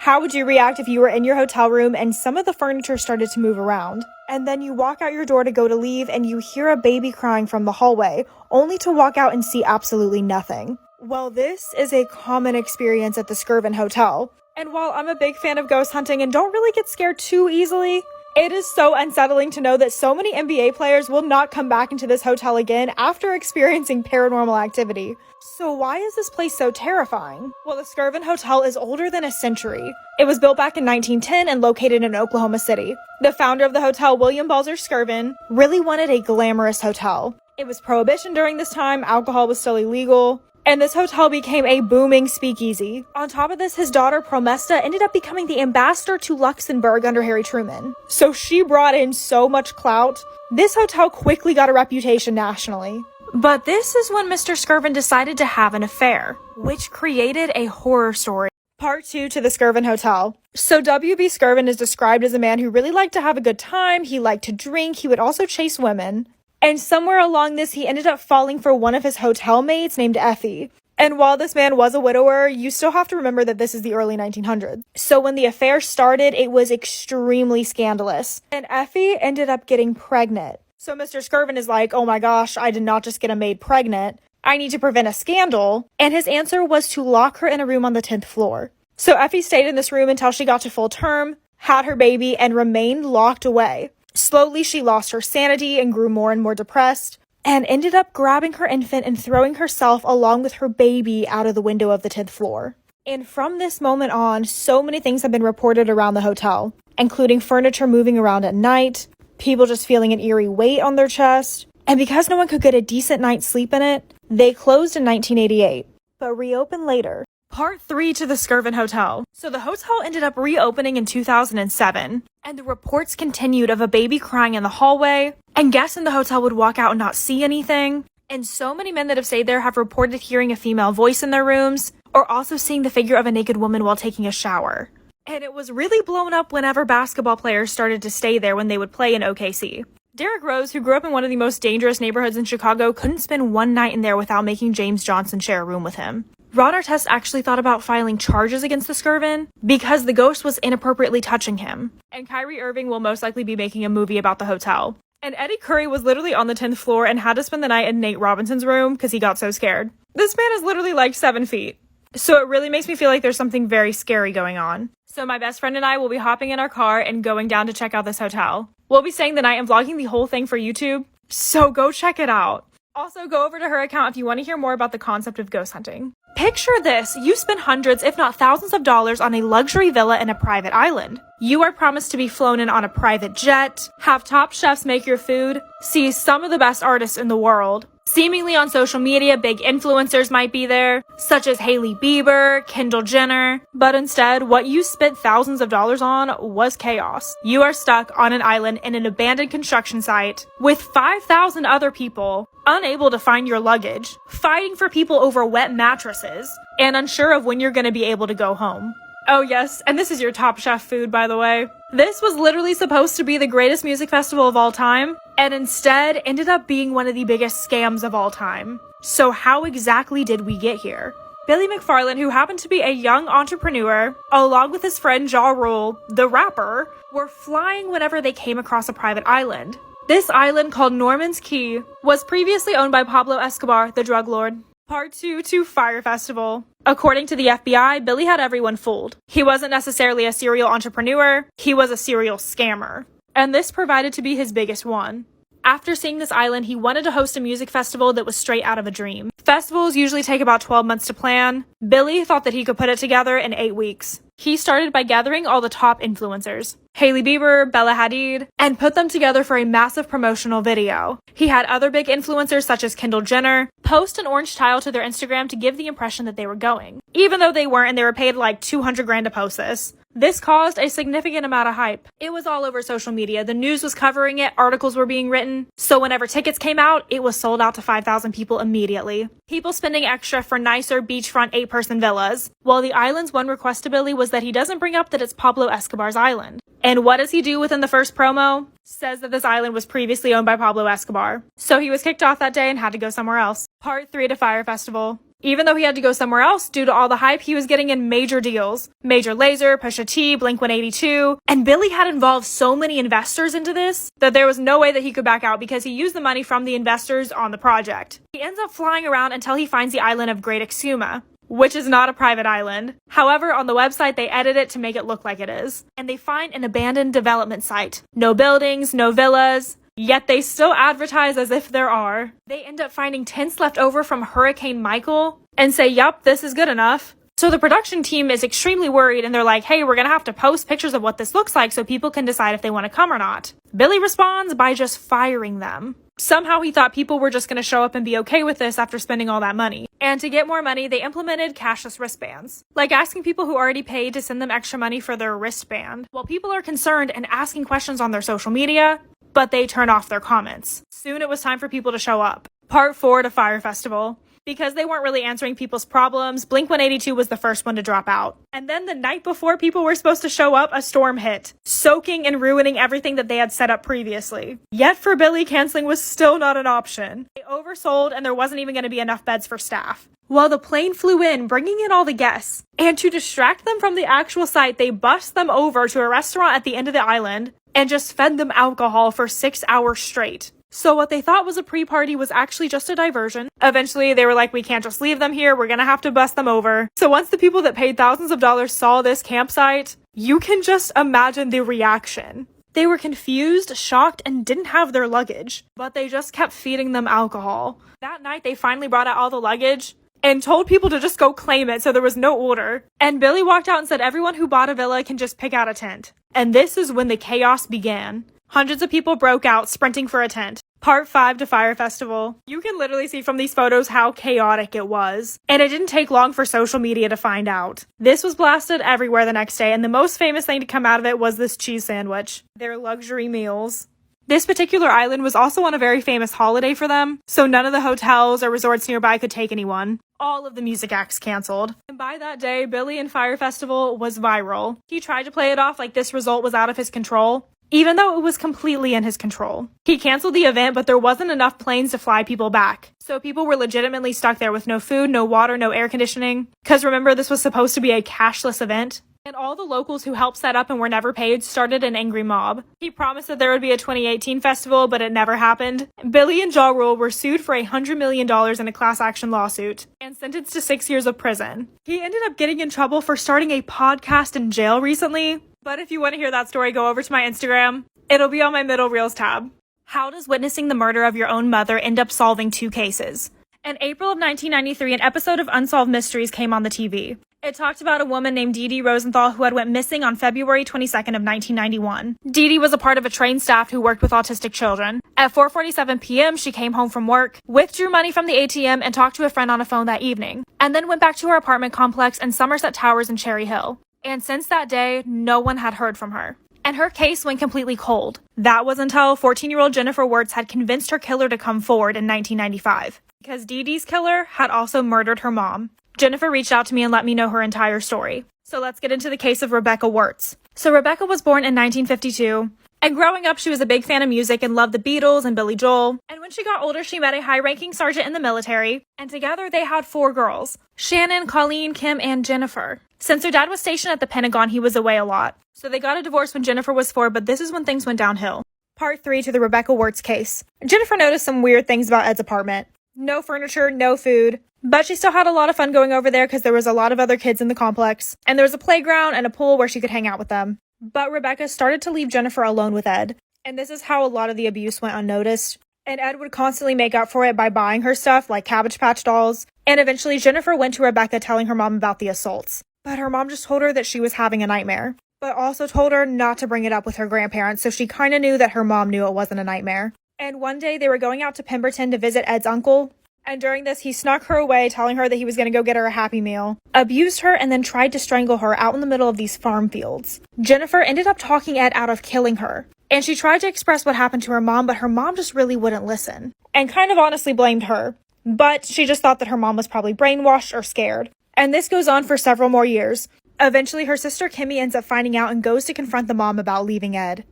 How would you react if you were in your hotel room and some of the furniture started to move around? And then you walk out your door to go to leave and you hear a baby crying from the hallway, only to walk out and see absolutely nothing. Well, this is a common experience at the Skirvin Hotel. And while I'm a big fan of ghost hunting and don't really get scared too easily, it is so unsettling to know that so many NBA players will not come back into this hotel again after experiencing paranormal activity. So why is this place so terrifying? Well, the Skirvin Hotel is older than a century. It was built back in 1910 and located in Oklahoma City. The founder of the hotel, William Balzer Skirvin, really wanted a glamorous hotel. It was Prohibition during this time, alcohol was still illegal, and this hotel became a booming speakeasy. On top of this, his daughter Promesta ended up becoming the ambassador to Luxembourg under Harry Truman. So she brought in so much clout. This hotel quickly got a reputation nationally. But this is when Mr. Skirvin decided to have an affair, which created a horror story. Part 2 to the Skirvin Hotel. So W.B. Skirvin is described as a man who really liked to have a good time, he liked to drink, he would also chase women. And somewhere along this, he ended up falling for one of his hotel mates named Effie. And while this man was a widower, you still have to remember that this is the early 1900s. So when the affair started, it was extremely scandalous. And Effie ended up getting pregnant. So Mr. Skirvin is like, oh my gosh, I did not just get a maid pregnant. I need to prevent a scandal. And his answer was to lock her in a room on the 10th floor. So Effie stayed in this room until she got to full term, had her baby, and remained locked away. Slowly, she lost her sanity and grew more and more depressed, and ended up grabbing her infant and throwing herself along with her baby out of the window of the 10th floor. And from this moment on, so many things have been reported around the hotel, including furniture moving around at night, people just feeling an eerie weight on their chest, and because no one could get a decent night's sleep in it, they closed in 1988, but reopened later. Part 3 to the Skirvin Hotel. So the hotel ended up reopening in 2007, and the reports continued of a baby crying in the hallway, and guests in the hotel would walk out and not see anything. And so many men that have stayed there have reported hearing a female voice in their rooms, or also seeing the figure of a naked woman while taking a shower. And it was really blown up whenever basketball players started to stay there when they would play in OKC. Derrick Rose, who grew up in one of the most dangerous neighborhoods in Chicago, couldn't spend one night in there without making James Johnson share a room with him. Ron Artest actually thought about filing charges against the Skirvin because the ghost was inappropriately touching him. And Kyrie Irving will most likely be making a movie about the hotel. And Eddie Curry was literally on the 10th floor and had to spend the night in Nate Robinson's room because he got so scared. This man is literally like 7 feet. So it really makes me feel like there's something very scary going on. So my best friend and I will be hopping in our car and going down to check out this hotel. We'll be staying the night and vlogging the whole thing for YouTube, so go check it out. Also, go over to her account if you want to hear more about the concept of ghost hunting. Picture this, you spend hundreds, if not thousands of dollars on a luxury villa in a private island. You are promised to be flown in on a private jet, have top chefs make your food, see some of the best artists in the world. Seemingly on social media, big influencers might be there, such as Hailey Bieber, Kendall Jenner, but instead, what you spent thousands of dollars on was chaos. You are stuck on an island in an abandoned construction site with 5,000 other people, unable to find your luggage, fighting for people over wet mattresses, and unsure of when you're going to be able to go home. Oh yes, and this is your Top Chef food, by the way. This was literally supposed to be the greatest music festival of all time, and instead ended up being one of the biggest scams of all time. So how exactly did we get here? Billy McFarland, who happened to be a young entrepreneur, along with his friend Ja Rule, the rapper, were flying whenever they came across a private island. This island, called Norman's Cay, was previously owned by Pablo Escobar, the drug lord. Part 2 to Fire Festival. According to the FBI, Billy had everyone fooled. He wasn't necessarily a serial entrepreneur, he was a serial scammer. And this provided to be his biggest one. After seeing this island, he wanted to host a music festival that was straight out of a dream. Festivals usually take about 12 months to plan. Billy thought that he could put it together in 8 weeks. He started by gathering all the top influencers, Hailey Bieber, Bella Hadid, and put them together for a massive promotional video. He had other big influencers such as Kendall Jenner post an orange tile to their Instagram to give the impression that they were going, even though they weren't and they were paid like $200,000 to post this. This caused a significant amount of hype. It was all over social media. The news was covering it, articles were being written. So whenever tickets came out, it was sold out to 5,000 people immediately. People spending extra for nicer beachfront 8-person villas. While the island's one request to Billy was that he doesn't bring up that it's Pablo Escobar's island. And what does he do within the first promo? Says that this island was previously owned by Pablo Escobar. So he was kicked off that day and had to go somewhere else. Part 3 to Fire Festival. Even though he had to go somewhere else due to all the hype, he was getting in major deals. Major Lazer, Pusha T, Blink-182, and Billy had involved so many investors into this that there was no way that he could back out because he used the money from the investors on the project. He ends up flying around until he finds the island of Great Exuma, which is not a private island. However, on the website, they edit it to make it look like it is. And they find an abandoned development site. No buildings, no villas, yet they still advertise as if there are. They end up finding tents left over from Hurricane Michael and say, yup, this is good enough. So the production team is extremely worried and they're like, hey, we're gonna have to post pictures of what this looks like so people can decide if they want to come or not. Billy responds by just firing them. Somehow he thought people were just going to show up and be okay with this after spending all that money. And to get more money, they implemented cashless wristbands, like asking people who already paid to send them extra money for their wristband. While people are concerned and asking questions on their social media, but they turn off their comments. Soon it was time for people to show up. Part 4 to Fire Festival. Because they weren't really answering people's problems, Blink-182 was the first one to drop out. And then the night before people were supposed to show up, a storm hit, soaking and ruining everything that they had set up previously. Yet for Billy, canceling was still not an option. They oversold and there wasn't even going to be enough beds for staff. While the plane flew in, bringing in all the guests, and to distract them from the actual site, they bussed them over to a restaurant at the end of the island and just fed them alcohol for 6 hours straight. So what they thought was a pre-party was actually just a diversion. Eventually, they were like, we can't just leave them here. We're gonna have to bust them over. So once the people that paid thousands of dollars saw this campsite, you can just imagine the reaction. They were confused, shocked, and didn't have their luggage, but they just kept feeding them alcohol. That night, they finally brought out all the luggage and told people to just go claim it so there was no order. And Billy walked out and said everyone who bought a villa can just pick out a tent. And this is when the chaos began. Hundreds of people broke out, sprinting for a tent. Part 5 to Fire Festival. You can literally see from these photos how chaotic it was. And it didn't take long for social media to find out. This was blasted everywhere the next day, and the most famous thing to come out of it was this cheese sandwich. Their luxury meals. This particular island was also on a very famous holiday for them, so none of the hotels or resorts nearby could take anyone. All of the music acts canceled. And by that day, Billy and Fire Festival was viral. He tried to play it off like this result was out of his control, even though it was completely in his control. He canceled the event, but there wasn't enough planes to fly people back. So people were legitimately stuck there with no food, no water, no air conditioning. Because remember, this was supposed to be a cashless event. And all the locals who helped set up and were never paid started an angry mob. He promised that there would be a 2018 festival, but it never happened. Billy and Ja Rule were sued for $100 million in a class action lawsuit and sentenced to 6 years of prison. He ended up getting in trouble for starting a podcast in jail recently. But if you want to hear that story, go over to my Instagram. It'll be on my middle reels tab. How does witnessing the murder of your own mother end up solving 2 cases? In April of 1993, an episode of Unsolved Mysteries came on the TV. It talked about a woman named Dee Dee Rosenthal who had went missing on February 22nd of 1991. Dee Dee was a part of a trained staff who worked with autistic children. At 4:47 p.m., she came home from work, withdrew money from the ATM, and talked to a friend on a phone that evening, and then went back to her apartment complex in Somerset Towers in Cherry Hill. And since that day, no one had heard from her. And her case went completely cold. That was until 14-year-old Jennifer Wirtz had convinced her killer to come forward in 1995. Because Dee Dee's killer had also murdered her mom. Jennifer reached out to me and let me know her entire story. So let's get into the case of Rebecca Wirtz. So Rebecca was born in 1952. And growing up, she was a big fan of music and loved the Beatles and Billy Joel. And when she got older, she met a high-ranking sergeant in the military. And together, they had 4 girls. Shannon, Colleen, Kim, and Jennifer. Since her dad was stationed at the Pentagon, he was away a lot. So they got a divorce when Jennifer was 4, but this is when things went downhill. Part 3 to the Rebecca Wirtz case. Jennifer noticed some weird things about Ed's apartment. No furniture, no food. But she still had a lot of fun going over there because there was a lot of other kids in the complex. And there was a playground and a pool where she could hang out with them. But Rebecca started to leave Jennifer alone with Ed. And this is how a lot of the abuse went unnoticed. And Ed would constantly make up for it by buying her stuff like Cabbage Patch dolls. And eventually Jennifer went to Rebecca telling her mom about the assaults. But her mom just told her that she was having a nightmare. But also told her not to bring it up with her grandparents, so she kind of knew that her mom knew it wasn't a nightmare. And one day they were going out to Pemberton to visit Ed's uncle. And during this, he snuck her away, telling her that he was going to go get her a Happy Meal, abused her, and then tried to strangle her out in the middle of these farm fields. Jennifer ended up talking Ed out of killing her. And she tried to express what happened to her mom, but her mom just really wouldn't listen. And kind of honestly blamed her. But she just thought that her mom was probably brainwashed or scared. And this goes on for several more years. Eventually, her sister Kimmy ends up finding out and goes to confront the mom about leaving Ed.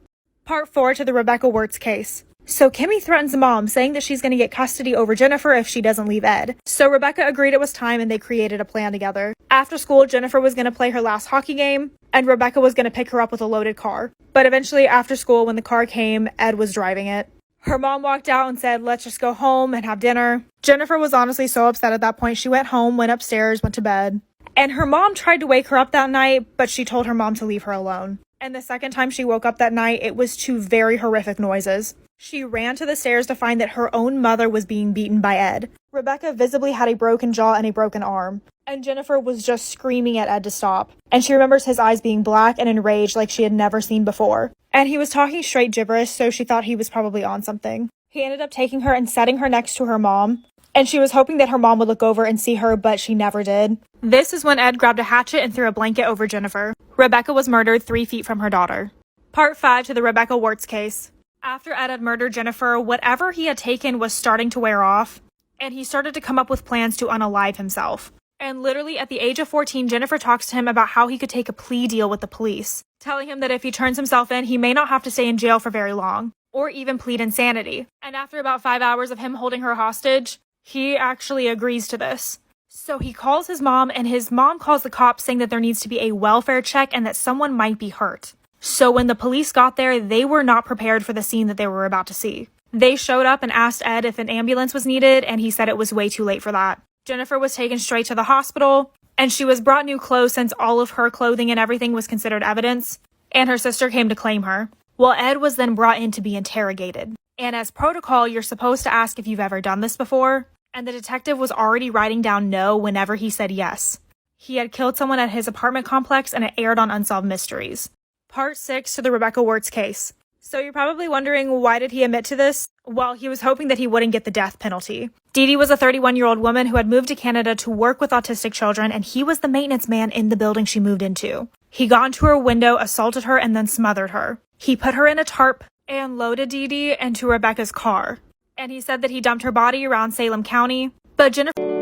Part 4 to the Rebecca Wirtz case. So Kimmy threatens the mom, saying that she's going to get custody over Jennifer if she doesn't leave Ed. So Rebecca agreed it was time and they created a plan together. After school, Jennifer was going to play her last hockey game and Rebecca was going to pick her up with a loaded car. But eventually after school, when the car came, Ed was driving it. Her mom walked out and said, let's just go home and have dinner. Jennifer was honestly so upset at that point. She went home, went upstairs, went to bed. And her mom tried to wake her up that night, but she told her mom to leave her alone. And the second time she woke up that night, it was to very horrific noises. She ran to the stairs to find that her own mother was being beaten by Ed. Rebecca visibly had a broken jaw and a broken arm. And Jennifer was just screaming at Ed to stop. And she remembers his eyes being black and enraged like she had never seen before. And he was talking straight gibberish, so she thought he was probably on something. He ended up taking her and setting her next to her mom. And she was hoping that her mom would look over and see her, but she never did. This is when Ed grabbed a hatchet and threw a blanket over Jennifer. Rebecca was murdered 3 feet from her daughter. Part 5 to the Rebecca Wertz case. After Ed had murdered Jennifer, whatever he had taken was starting to wear off, and he started to come up with plans to unalive himself. And literally at the age of 14, Jennifer talks to him about how he could take a plea deal with the police, telling him that if he turns himself in, he may not have to stay in jail for very long, or even plead insanity. And after about 5 hours of him holding her hostage, he actually agrees to this. So he calls his mom, and his mom calls the cops saying that there needs to be a welfare check and that someone might be hurt. So when the police got there, they were not prepared for the scene that they were about to see. They showed up and asked Ed if an ambulance was needed, and he said it was way too late for that. Jennifer was taken straight to the hospital, and she was brought new clothes since all of her clothing and everything was considered evidence, and her sister came to claim her. Well, Ed was then brought in to be interrogated. And as protocol, you're supposed to ask if you've ever done this before, and the detective was already writing down no whenever he said yes. He had killed someone at his apartment complex, and it aired on Unsolved Mysteries. Part 6 to the Rebecca Wertz case. So you're probably wondering, why did he admit to this? Well, he was hoping that he wouldn't get the death penalty. Dee Dee was a 31-year-old woman who had moved to Canada to work with autistic children, and he was the maintenance man in the building she moved into. He got into her window, assaulted her, and then smothered her. He put her in a tarp and loaded Dee Dee into Rebecca's car. And he said that he dumped her body around Salem County, but Jennifer